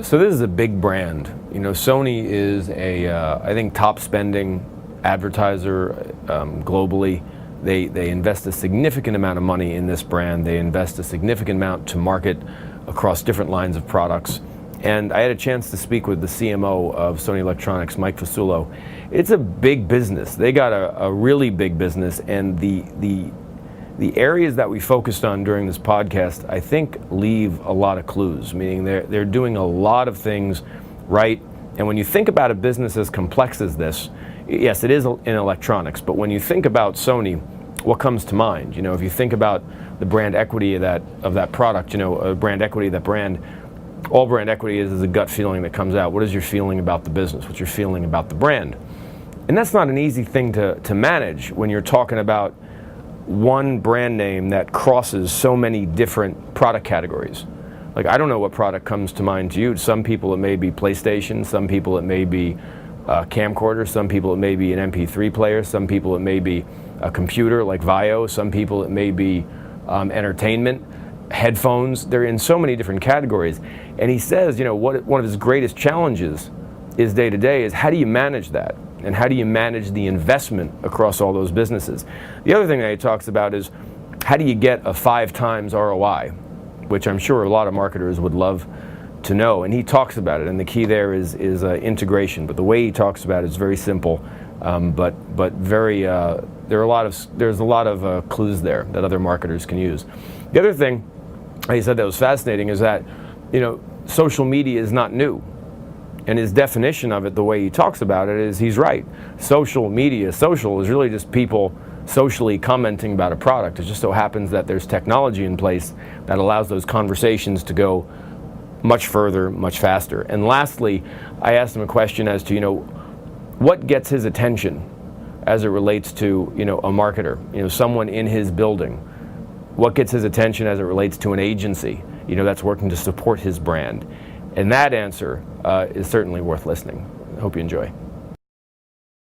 So this is a big brand. You know, Sony is I think, top spending advertiser globally. They invest a significant amount of money in this brand. They invest a significant amount to market across different lines of products. And I had a chance to speak with the CMO of Sony Electronics, Mike Fasulo. It's a big business. They got a really big business, and the areas that we focused on during this podcast, I think, leave a lot of clues, meaning they're doing a lot of things right. And when you think about a business as complex as this, yes, it is in electronics, but when you think about Sony, what comes to mind? You know, if you think about the brand equity of that product, you know, brand equity of that brand, all brand equity is a gut feeling that comes out. What is your feeling about the business? What's your feeling about the brand? And that's not an easy thing to manage when you're talking about one brand name that crosses so many different product categories. Like, I don't know what product comes to mind to you. Some people it may be PlayStation, some people it may be a camcorder, some people it may be an MP3 player, some people it may be a computer like Vio, some people it may be entertainment, headphones. They're in so many different categories. And he says, you know, one of his greatest challenges is day to day is how do you manage that? And how do you manage the investment across all those businesses? The other thing that he talks about is how do you get a 5 times ROI, which I'm sure a lot of marketers would love to know. And he talks about it, and the key there is integration. But the way he talks about it is very simple, but very there's a lot of clues there that other marketers can use. The other thing he said that was fascinating is that, you know, social media is not new. And his definition of it, the way he talks about it, is he's right. Social media, social is really just people socially commenting about a product. It just so happens that there's technology in place that allows those conversations to go much further, much faster. And lastly, I asked him a question as to, you know, what gets his attention as it relates to, you know, a marketer, you know, someone in his building. What gets his attention as it relates to an agency, you know, that's working to support his brand. And that answer is certainly worth listening. I hope you enjoy.